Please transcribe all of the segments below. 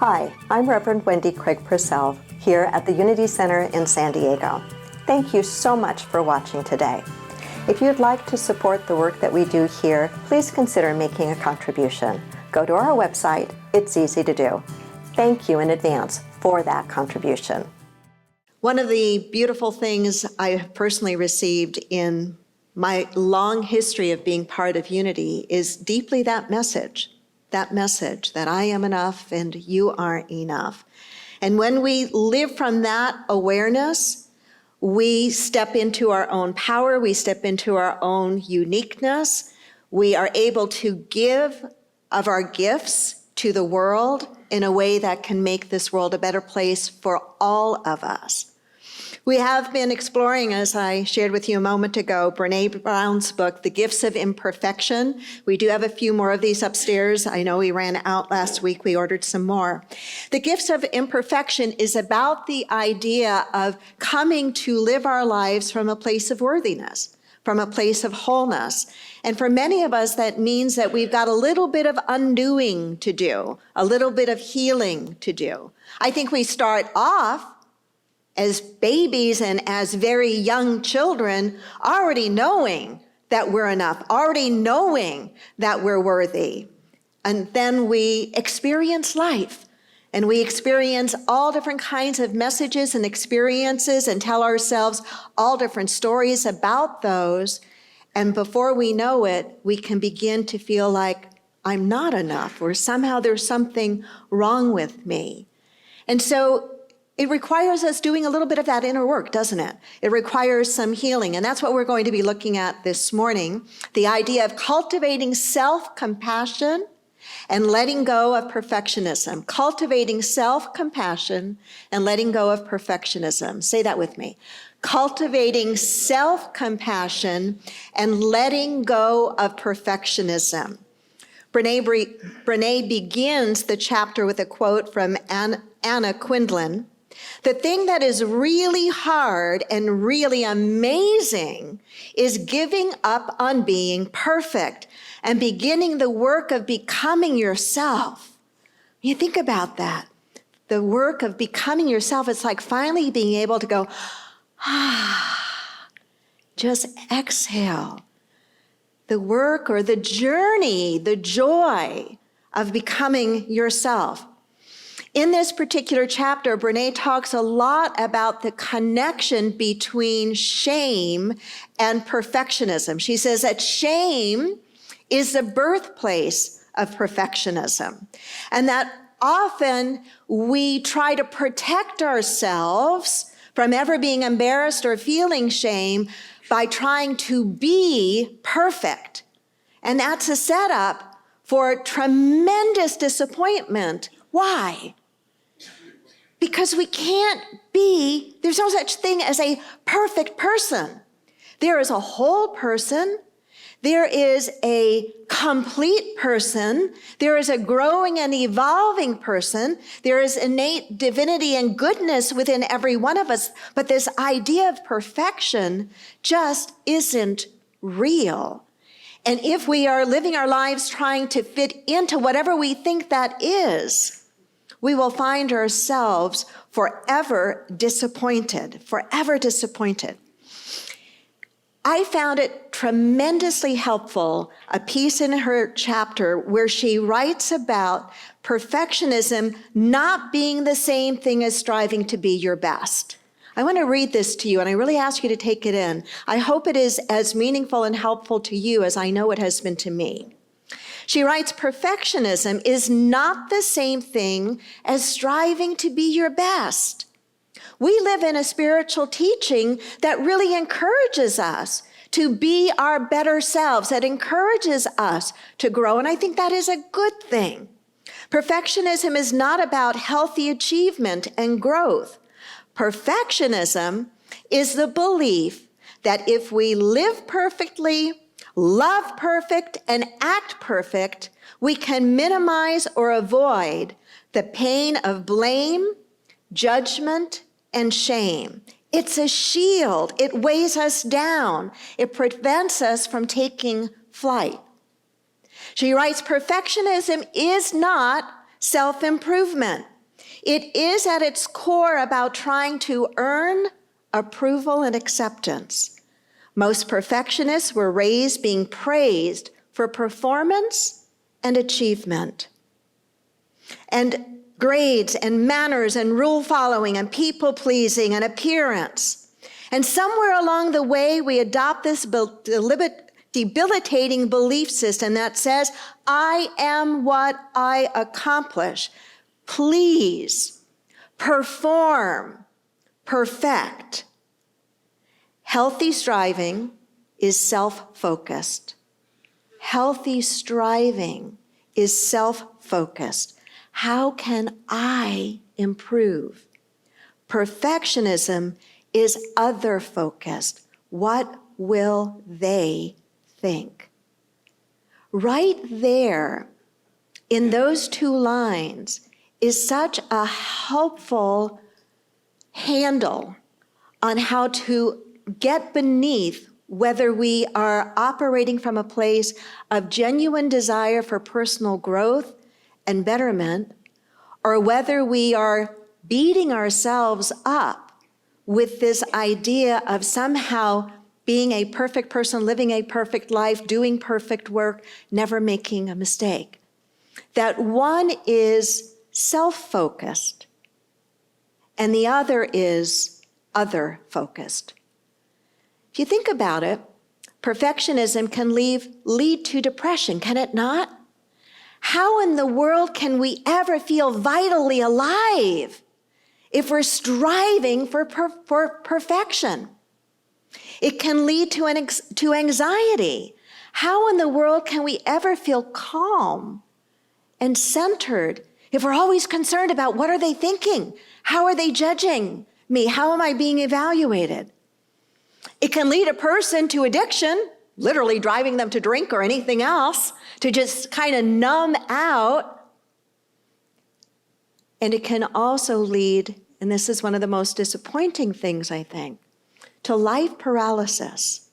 Hi, I'm Reverend Wendy Craig-Purcell here at the Unity Center in San Diego. Thank you so much for watching today. If you'd like to support the work that we do here, please consider making a contribution. Go to our website. It's easy to do. Thank you in advance for that contribution. One of the beautiful things I have personally received in my long history of being part of Unity is deeply that message that I am enough and you aren't enough. And when we live from that awareness, we step into our own power, we step into our own uniqueness. We are able to give of our gifts to the world in a way that can make this world a better place for all of us. We have been exploring, as I shared with you a moment ago, Brené Brown's book, The Gifts of Imperfection. We do have a few more of these upstairs. I know we ran out last week. We ordered some more. The Gifts of Imperfection is about the idea of coming to live our lives from a place of worthiness, from a place of wholeness. And for many of us, that means that we've got a little bit of undoing to do, a little bit of healing to do. I think we start off as babies and as very young children, already knowing that we're enough, already knowing that we're worthy. And then we experience life, and we experience all different kinds of messages and experiences and tell ourselves all different stories about those. And before we know it, we can begin to feel like I'm not enough, or somehow there's something wrong with me. And so it requires us doing a little bit of that inner work, doesn't it? It requires some healing, and that's what we're going to be looking at this morning, the idea of cultivating self-compassion and letting go of perfectionism. Cultivating self-compassion and letting go of perfectionism. Say that with me. Cultivating self-compassion and letting go of perfectionism. Brené begins the chapter with a quote from Anna Quindlen. The thing that is really hard and really amazing is giving up on being perfect and beginning the work of becoming yourself. You think about that. The work of becoming yourself, it's like finally being able to go, just exhale. The work or the journey, the joy of becoming yourself. In this particular chapter, Brené talks a lot about the connection between shame and perfectionism. She says that shame is the birthplace of perfectionism, and that often we try to protect ourselves from ever being embarrassed or feeling shame by trying to be perfect. And that's a setup for tremendous disappointment. Why? Because we can't be, there's no such thing as a perfect person. There is a whole person. There is a complete person. There is a growing and evolving person. There is innate divinity and goodness within every one of us. But this idea of perfection just isn't real. And if we are living our lives trying to fit into whatever we think that is, we will find ourselves forever disappointed, forever disappointed. I found it tremendously helpful, a piece in her chapter where she writes about perfectionism not being the same thing as striving to be your best. I want to read this to you, and I really ask you to take it in. I hope it is as meaningful and helpful to you as I know it has been to me. She writes, perfectionism is not the same thing as striving to be your best. We live in a spiritual teaching that really encourages us to be our better selves, that encourages us to grow, and I think that is a good thing. Perfectionism is not about healthy achievement and growth. Perfectionism is the belief that if we live perfectly, love perfect, and act perfect, we can minimize or avoid the pain of blame, judgment, and shame. It's a shield. It weighs us down. It prevents us from taking flight. She writes, perfectionism is not self-improvement. It is at its core about trying to earn approval and acceptance. Most perfectionists were raised being praised for performance and achievement, and grades and manners and rule following and people pleasing and appearance. And somewhere along the way, we adopt this debilitating belief system that says, I am what I accomplish. Please, perform, perfect. Healthy striving is self-focused. Healthy striving is self-focused. How can I improve? Perfectionism is other-focused. What will they think? Right there in those two lines is such a helpful handle on how to get beneath whether we are operating from a place of genuine desire for personal growth and betterment, or whether we are beating ourselves up with this idea of somehow being a perfect person, living a perfect life, doing perfect work, never making a mistake. That one is self-focused and the other is other-focused. If you think about it, perfectionism can lead to depression, can it not? How in the world can we ever feel vitally alive if we're striving for perfection? It can lead to anxiety. How in the world can we ever feel calm and centered if we're always concerned about what are they thinking? How are they judging me? How am I being evaluated? It can lead a person to addiction, literally driving them to drink or anything else, to just kind of numb out. And it can also lead, and this is one of the most disappointing things, I think, to life paralysis.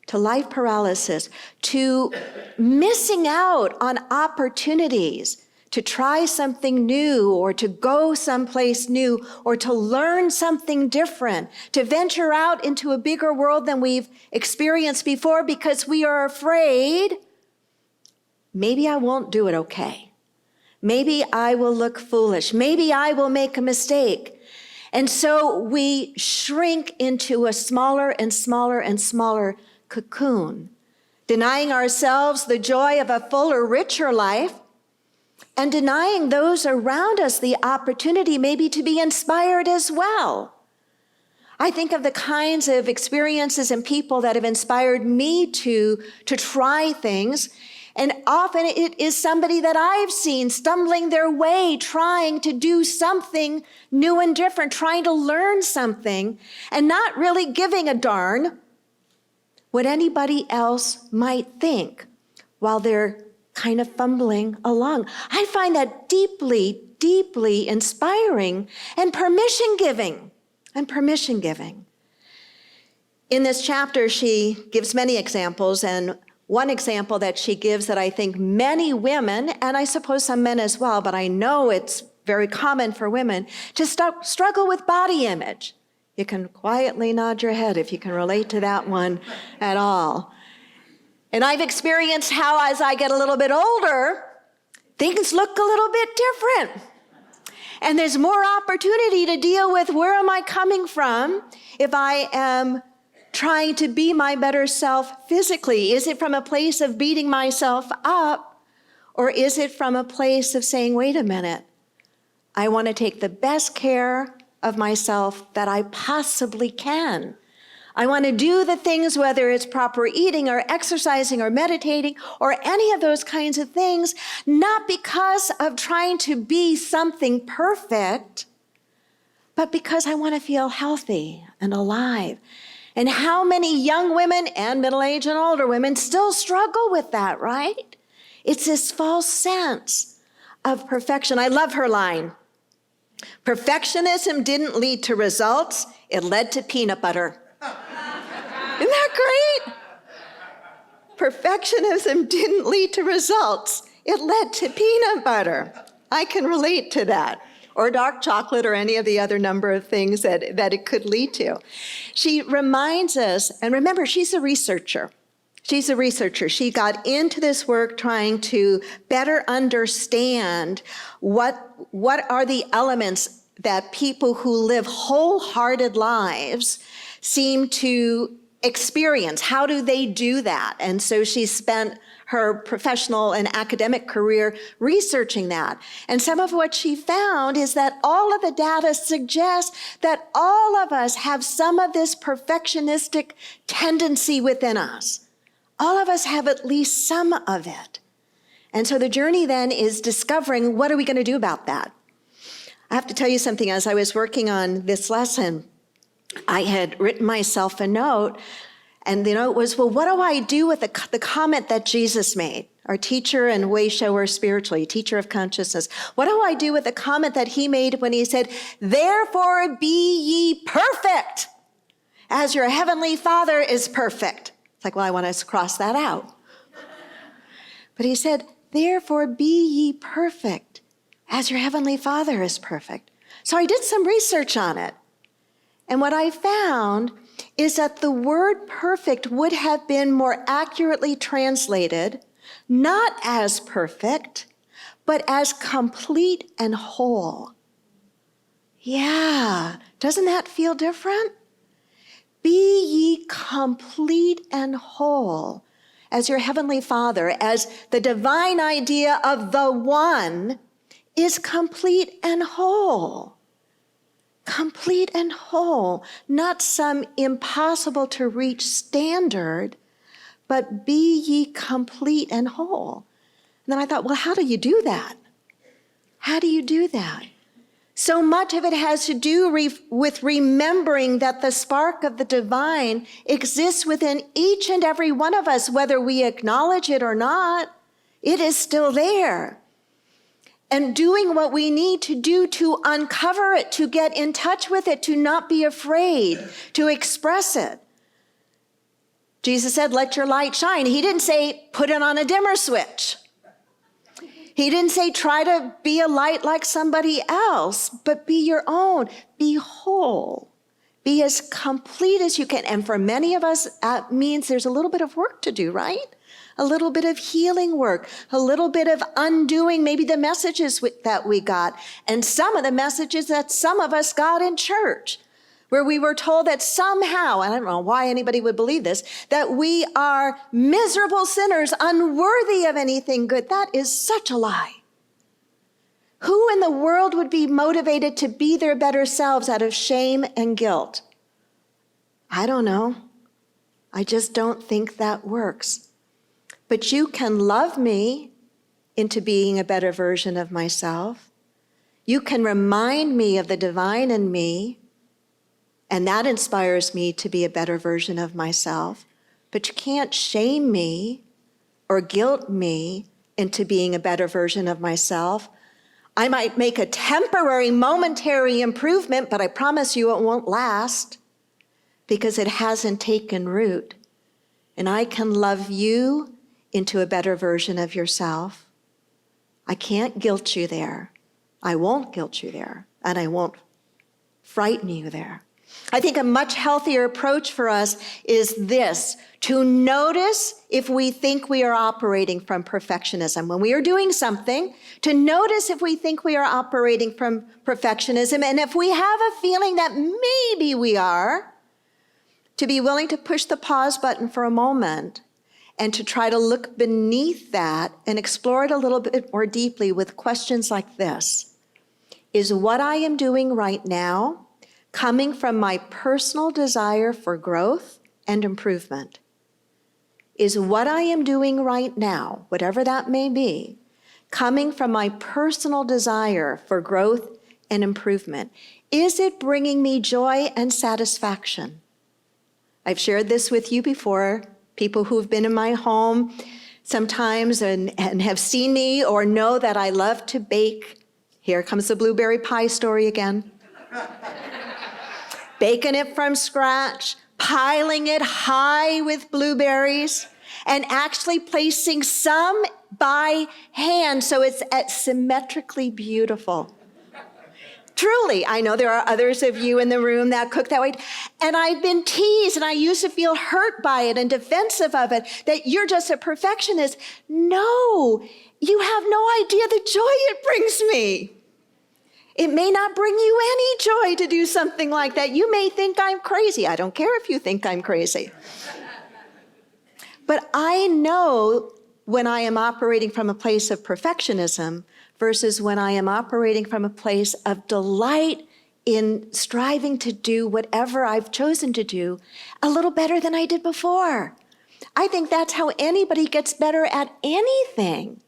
To missing out on opportunities to try something new or to go someplace new or to learn something different, to venture out into a bigger world than we've experienced before because we are afraid, maybe I won't do it okay. Maybe I will look foolish. Maybe I will make a mistake. And so we shrink into a smaller and smaller and smaller cocoon, denying ourselves the joy of a fuller, richer life, and denying those around us the opportunity maybe to be inspired as well. I think of the kinds of experiences and people that have inspired me to try things, and often it is somebody that I've seen stumbling their way, trying to do something new and different, trying to learn something, and not really giving a darn what anybody else might think while they're kind of fumbling along. I find that deeply, deeply inspiring and permission-giving. In this chapter, she gives many examples, and one example that she gives that I think many women, and I suppose some men as well, but I know it's very common for women, to struggle with body image. You can quietly nod your head if you can relate to that one at all. And I've experienced how as I get a little bit older, things look a little bit different. And there's more opportunity to deal with where am I coming from if I am trying to be my better self physically. Is it from a place of beating myself up, or is it from a place of saying, wait a minute, I want to take the best care of myself that I possibly can. I want to do the things, whether it's proper eating or exercising or meditating or any of those kinds of things, not because of trying to be something perfect, but because I want to feel healthy and alive. And how many young women and middle-aged and older women still struggle with that, right? It's this false sense of perfection. I love her line. Perfectionism didn't lead to results, it led to peanut butter. Isn't that great? Perfectionism didn't lead to results. It led to peanut butter. I can relate to that. or dark chocolate or any of the other number of things that it could lead to. She reminds us, and remember, she's a researcher. She's a researcher. She got into this work trying to better understand what are the elements that people who live wholehearted lives seem to experience. How do they do that? And so she spent her professional and academic career researching that. And some of what she found is that all of the data suggests that all of us have some of this perfectionistic tendency within us. All of us have at least some of it. And so the journey then is discovering, what are we going to do about that? I have to tell you something. As I was working on this lesson, I had written myself a note, and the note was, well, what do I do with the comment that Jesus made? Our teacher and way shower spiritually, teacher of consciousness. What do I do with the comment that he made when he said, therefore be ye perfect, as your heavenly Father is perfect? It's like, well, I want to cross that out. But he said, therefore be ye perfect, as your heavenly Father is perfect. So I did some research on it. And what I found is that the word perfect would have been more accurately translated, not as perfect, but as complete and whole. Yeah, doesn't that feel different? Be ye complete and whole, as your heavenly Father, as the divine idea of the one is complete and whole. Complete and whole, not some impossible to reach standard, but be ye complete and whole. And then I thought, well, how do you do that? How do you do that? So much of it has to do with remembering that the spark of the divine exists within each and every one of us, whether we acknowledge it or not. It is still there. And doing what we need to do to uncover it, to get in touch with it, to not be afraid, to express it. Jesus said, let your light shine. He didn't say, put it on a dimmer switch. He didn't say, try to be a light like somebody else, but be your own. Be whole. Be as complete as you can. And for many of us, that means there's a little bit of work to do, right? A little bit of healing work, a little bit of undoing maybe the messages that we got, and some of the messages that some of us got in church, where we were told that somehow, and I don't know why anybody would believe this, that we are miserable sinners, unworthy of anything good. That is such a lie. Who in the world would be motivated to be their better selves out of shame and guilt? I don't know. I just don't think that works. But you can love me into being a better version of myself. You can remind me of the divine in me, and that inspires me to be a better version of myself. But you can't shame me or guilt me into being a better version of myself. I might make a temporary, momentary improvement, but I promise you it won't last because it hasn't taken root. And I can love you into a better version of yourself. I can't guilt you there. I won't guilt you there, and I won't frighten you there. I think a much healthier approach for us is this, to notice if we think we are operating from perfectionism. When we are doing something, to notice if we think we are operating from perfectionism, and if we have a feeling that maybe we are, to be willing to push the pause button for a moment and to try to look beneath that and explore it a little bit more deeply with questions like this. Is what I am doing right now coming from my personal desire for growth and improvement? Is what I am doing right now, whatever that may be, coming from my personal desire for growth and improvement? Is it bringing me joy and satisfaction? I've shared this with you before. People who've been in my home sometimes and have seen me or know that I love to bake. Here comes the blueberry pie story again. Baking it from scratch, piling it high with blueberries, and actually placing some by hand so it's symmetrically beautiful. Truly, I know there are others of you in the room that cook that way. And I've been teased and I used to feel hurt by it and defensive of it, that you're just a perfectionist. No, you have no idea the joy it brings me. It may not bring you any joy to do something like that. You may think I'm crazy. I don't care if you think I'm crazy. But I know when I am operating from a place of perfectionism versus when I am operating from a place of delight in striving to do whatever I've chosen to do a little better than I did before. I think that's how anybody gets better at anything.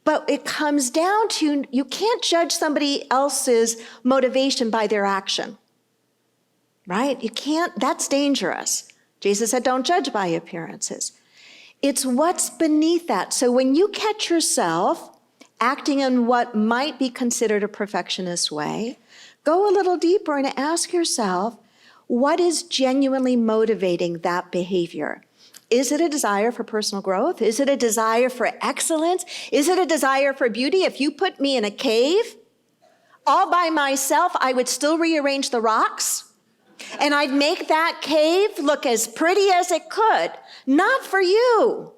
But it comes down to, you can't judge somebody else's motivation by their action, right? You can't, that's dangerous. Jesus said, don't judge by appearances. It's what's beneath that. So when you catch yourself acting in what might be considered a perfectionist way, go a little deeper and ask yourself, what is genuinely motivating that behavior? Is it a desire for personal growth? Is it a desire for excellence? Is it a desire for beauty? If you put me in a cave all by myself, I would still rearrange the rocks and I'd make that cave look as pretty as it could. Not for you,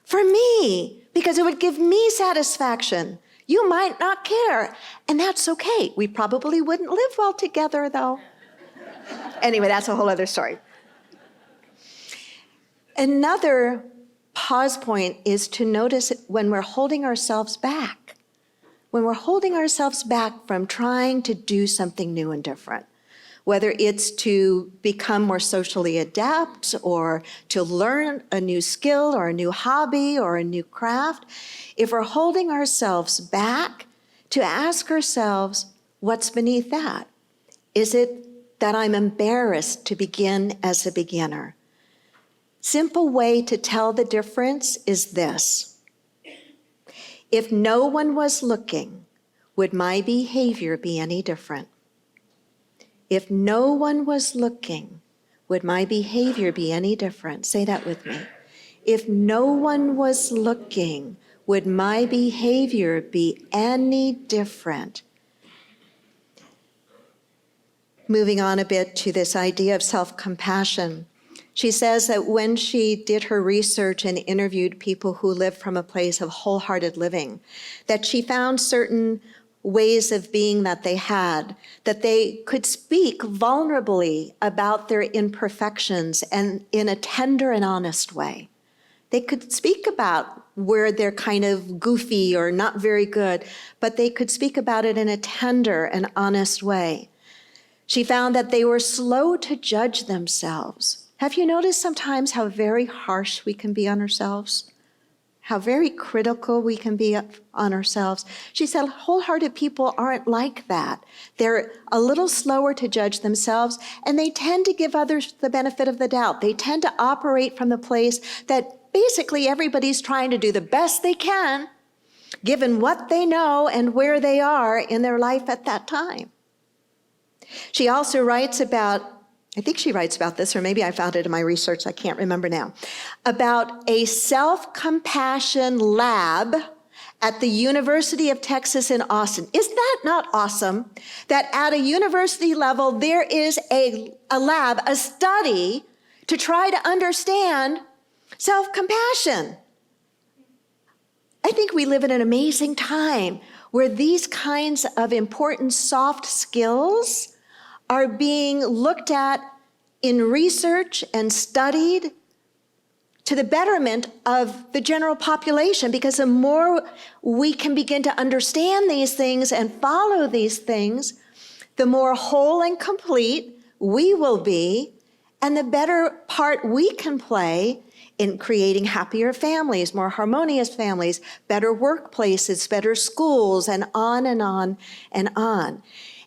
for me, because it would give me satisfaction. You might not care, and that's okay. We probably wouldn't live well together, though. Anyway, that's a whole other story. Another pause point is to notice when we're holding ourselves back. When we're holding ourselves back from trying to do something new and different, whether it's to become more socially adept or to learn a new skill or a new hobby or a new craft, if we're holding ourselves back, to ask ourselves, what's beneath that? Is it that I'm embarrassed to begin as a beginner? Simple way to tell the difference is this. If no one was looking, would my behavior be any different? If no one was looking, would my behavior be any different? Say that with me. If no one was looking, would my behavior be any different? Moving on a bit to this idea of self-compassion. She says that when she did her research and interviewed people who lived from a place of wholehearted living, that she found certain ways of being that they had, that they could speak vulnerably about their imperfections and in a tender and honest way. They could speak about where they're kind of goofy or not very good, but they could speak about it in a tender and honest way. She found that they were slow to judge themselves. Have you noticed sometimes how very harsh we can be on ourselves? How very critical we can be on ourselves? She said wholehearted people aren't like that. They're a little slower to judge themselves, and they tend to give others the benefit of the doubt. They tend to operate from the place that basically everybody's trying to do the best they can, given what they know and where they are in their life at that time. She also writes about, I think she writes about this, or maybe I found it in my research, I can't remember now, about a self-compassion lab at the University of Texas in Austin. Isn't that not awesome? That at a university level, there is a lab, a study to try to understand self-compassion. I think we live in an amazing time where these kinds of important soft skills are being looked at in research and studied to the betterment of the general population, because the more we can begin to understand these things and follow these things, the more whole and complete we will be, and the better part we can play in creating happier families, more harmonious families, better workplaces, better schools, and on and on and on.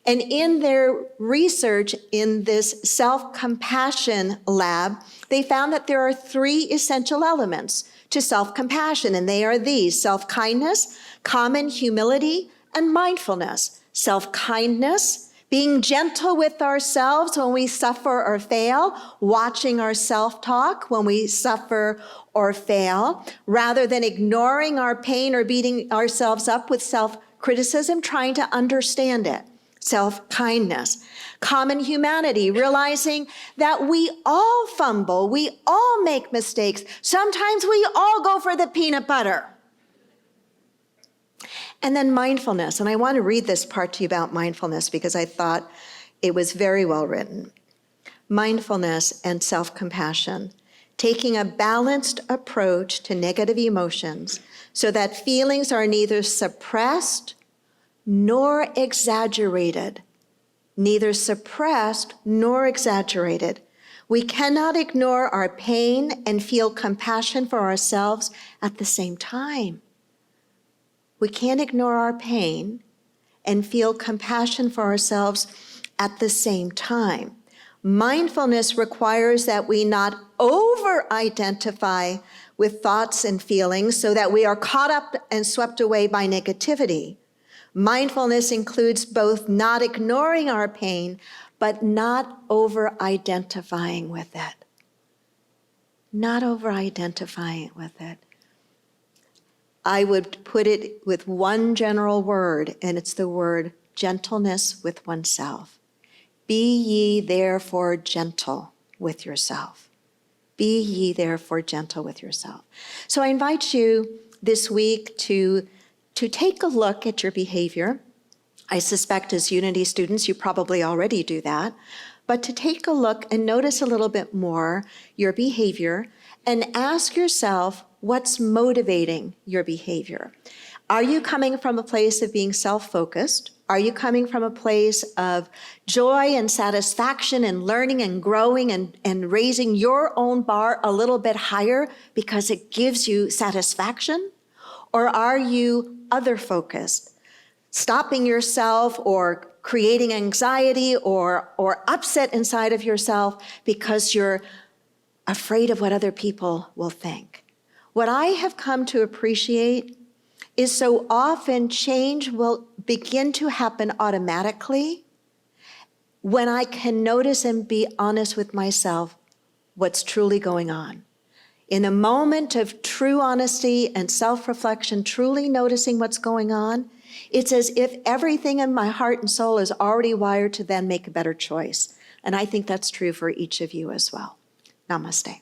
And in their research in this self-compassion lab, they found that there are 3 essential elements to self-compassion, and they are these: self-kindness, common humility, and mindfulness. Self-kindness, being gentle with ourselves when we suffer or fail, watching our self-talk when we suffer or fail, rather than ignoring our pain or beating ourselves up with self-criticism, trying to understand it. self-kindness, common humanity, realizing that we all fumble, we all make mistakes. Sometimes we all go for the peanut butter. And then mindfulness, and I want to read this part to you about mindfulness because I thought it was very well written. Mindfulness and self-compassion, taking a balanced approach to negative emotions so that feelings are neither suppressed nor exaggerated. Neither suppressed nor exaggerated. We cannot ignore our pain and feel compassion for ourselves at the same time. We can't ignore our pain and feel compassion for ourselves at the same time. Mindfulness requires that we not over-identify with thoughts and feelings so that we are caught up and swept away by negativity. Mindfulness includes both not ignoring our pain, but not over-identifying with it. Not over-identifying with it. I would put it with one general word, and it's the word gentleness with oneself. Be ye therefore gentle with yourself. Be ye therefore gentle with yourself. So I invite you this week to take a look at your behavior. I suspect as Unity students, you probably already do that, but to take a look and notice a little bit more your behavior and ask yourself what's motivating your behavior. Are you coming from a place of being self-focused? Are you coming from a place of joy and satisfaction and learning and growing and raising your own bar a little bit higher because it gives you satisfaction? Or are you other-focused, stopping yourself or creating anxiety or upset inside of yourself because you're afraid of what other people will think? What I have come to appreciate is so often change will begin to happen automatically when I can notice and be honest with myself what's truly going on. In a moment of true honesty and self-reflection, truly noticing what's going on, it's as if everything in my heart and soul is already wired to then make a better choice. And I think that's true for each of you as well. Namaste.